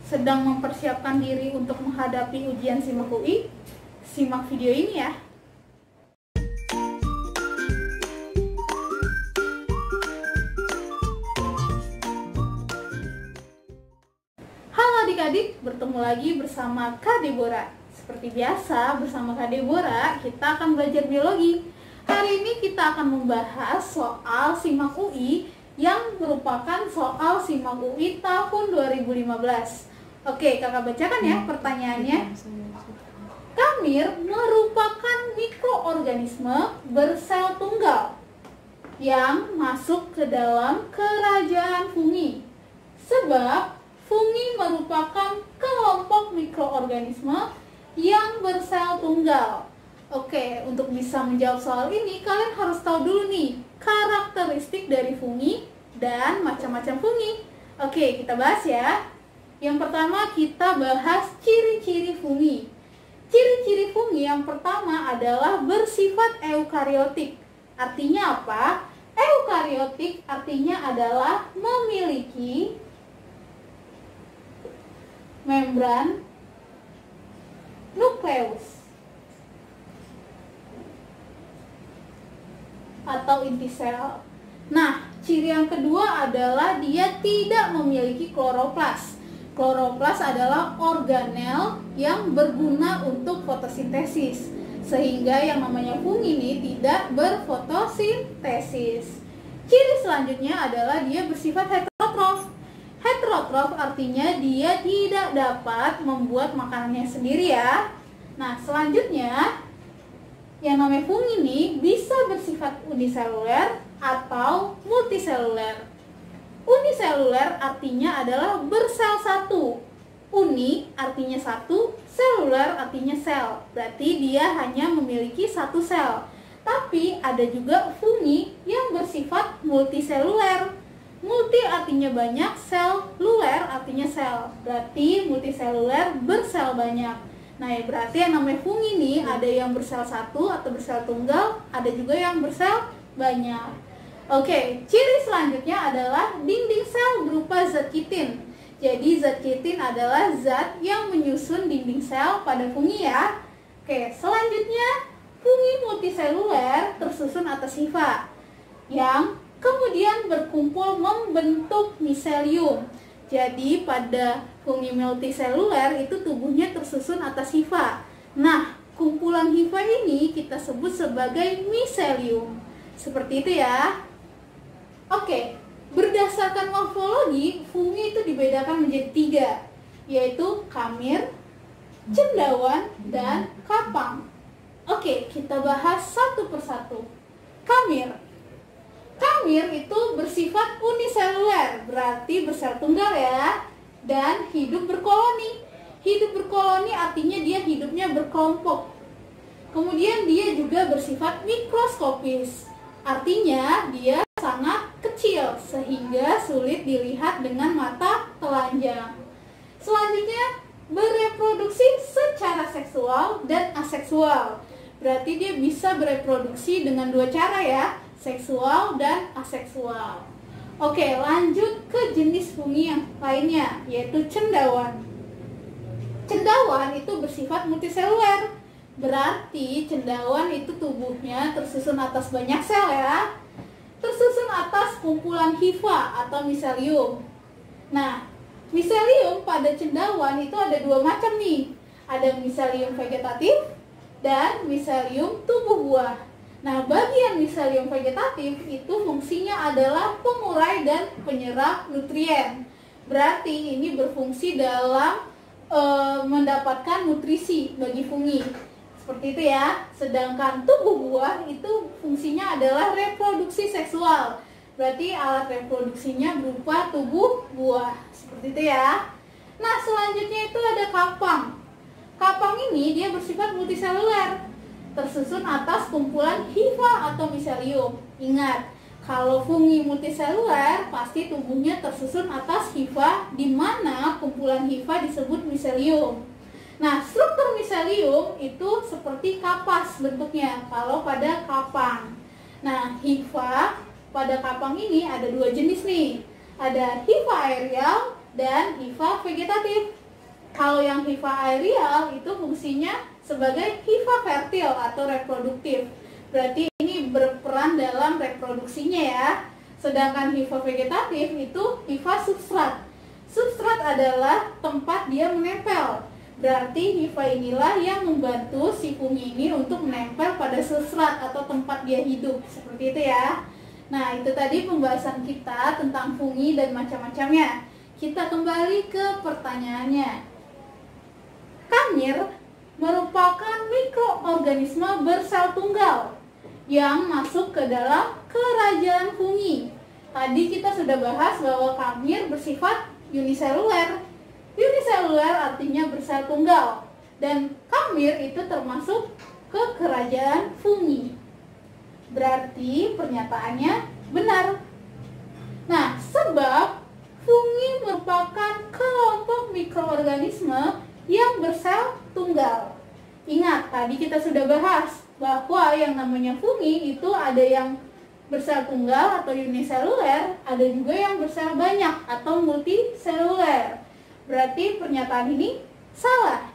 sedang mempersiapkan diri untuk menghadapi ujian SIMAK UI, simak video ini ya. Halo adik-adik, bertemu lagi bersama Kak Deborah. Seperti biasa, bersama Kak Deborah, kita akan belajar biologi. Hari ini kita akan membahas soal SIMAK UI yang merupakan soal SIMAK UI tahun 2015. Oke, kakak bacakan ya pertanyaannya. Kamir merupakan mikroorganisme bersel tunggal yang masuk ke dalam kerajaan fungi. Sebab fungi merupakan kelompok mikroorganisme yang bersel tunggal. Oke, untuk bisa menjawab soal ini, kalian harus tahu dulu nih karakteristik dari fungi dan macam-macam fungi. Oke, kita bahas ya. Yang pertama kita bahas ciri-ciri fungi. Ciri-ciri fungi yang pertama adalah bersifat eukariotik. Artinya apa? Eukariotik artinya adalah memiliki membran nukleus atau inti sel. Nah, ciri yang kedua adalah dia tidak memiliki kloroplas. Kloroplas adalah organel yang berguna untuk fotosintesis, sehingga yang namanya fungi ini tidak berfotosintesis. Ciri selanjutnya adalah dia bersifat heterotrof. Heterotrof artinya dia tidak dapat membuat makanannya sendiri ya. Nah, selanjutnya yang namanya fungi ini bisa bersifat uniseluler atau multiseluler. Uniseluler artinya adalah bersel satu. Uni artinya satu, seluler artinya sel. Berarti dia hanya memiliki satu sel. Tapi ada juga fungi yang bersifat multiseluler. Multi artinya banyak, seluler artinya sel. Berarti multiseluler bersel banyak. Nah, ya berarti yang namanya fungi ini ada yang bersel satu atau bersel tunggal, ada juga yang bersel banyak. Oke, ciri selanjutnya adalah dinding sel berupa zat kitin. Jadi zat kitin adalah zat yang menyusun dinding sel pada fungi ya. Oke, selanjutnya fungi multiseluler tersusun atas hifa yang kemudian berkumpul membentuk miselium. Jadi pada fungi multiseluler itu tubuhnya tersusun atas hifa. Nah, kumpulan hifa ini kita sebut sebagai miselium. Seperti itu ya. Oke, berdasarkan morfologi, fungi itu dibedakan menjadi 3, yaitu kamir, cendawan, dan kapang. Oke, kita bahas satu persatu. Kamir. Kamir itu bersifat uniseluler, berarti bersel tunggal ya, dan hidup berkoloni. Hidup berkoloni artinya dia hidupnya berkelompok. Kemudian dia juga bersifat mikroskopis, artinya dia sangat kecil sehingga sulit dilihat dengan mata telanjang. Selanjutnya, bereproduksi secara seksual dan aseksual. Berarti dia bisa bereproduksi dengan 2 cara ya, seksual dan aseksual. Oke, lanjut ke jenis fungi yang lainnya, yaitu cendawan. Cendawan itu bersifat multiseluler. Berarti cendawan itu tubuhnya tersusun atas banyak sel ya. Tersusun atas kumpulan hifa atau miselium. Nah, miselium pada cendawan itu ada 2 macam nih. Ada miselium vegetatif dan miselium tubuh buah. Nah, bagian miselium vegetatif itu fungsinya adalah pengurai dan penyerap nutrien. Berarti ini berfungsi dalam mendapatkan nutrisi bagi fungi. Seperti itu ya. Sedangkan tubuh buah itu fungsinya adalah reproduksi seksual. Berarti alat reproduksinya berupa tubuh buah. Seperti itu ya. Nah, selanjutnya itu ada kapang. Kapang ini dia bersifat multiseluler, tersusun atas kumpulan hifa atau miselium. Ingat, kalau fungi multiseluler pasti tubuhnya tersusun atas hifa, di mana kumpulan hifa disebut miselium. Nah, struktur miselium itu seperti kapas bentuknya kalau pada kapang. Nah, hifa pada kapang ini ada 2 jenis nih. Ada hifa aerial dan hifa vegetatif. Kalau yang hifa aerial itu fungsinya sebagai hifa fertil atau reproduktif. Berarti ini berperan dalam reproduksinya ya. Sedangkan hifa vegetatif itu hifa substrat. Substrat adalah tempat dia menempel. Berarti hifa inilah yang membantu si fungi ini untuk menempel pada substrat atau tempat dia hidup. Seperti itu ya. Nah, itu tadi pembahasan kita tentang fungi dan macam-macamnya. Kita kembali ke pertanyaannya. Kamir merupakan mikroorganisme bersel tunggal yang masuk ke dalam kerajaan fungi. Tadi kita sudah bahas bahwa kamir bersifat uniseluler. Uniseluler artinya bersel tunggal. Dan kamir itu termasuk ke kerajaan fungi. Berarti pernyataannya benar. Nah, sebab fungi merupakan kelompok mikroorganisme yang bersel tunggal. Ingat, tadi kita sudah bahas bahwa yang namanya fungi itu ada yang bersel tunggal atau uniseluler, ada juga yang bersel banyak atau multiseluler. Berarti pernyataan ini salah.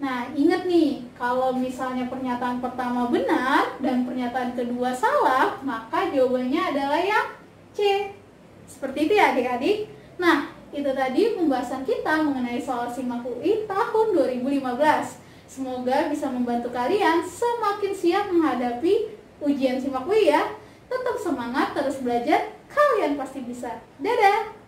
Nah, ingat nih, kalau misalnya pernyataan pertama benar dan pernyataan kedua salah, maka jawabannya adalah yang C. Seperti itu ya adik-adik. Nah, itu tadi pembahasan kita mengenai soal SIMAK UI tahun 2015. Semoga bisa membantu kalian semakin siap menghadapi ujian SIMAK UI ya. Tetap semangat, terus belajar, kalian pasti bisa. Dadah!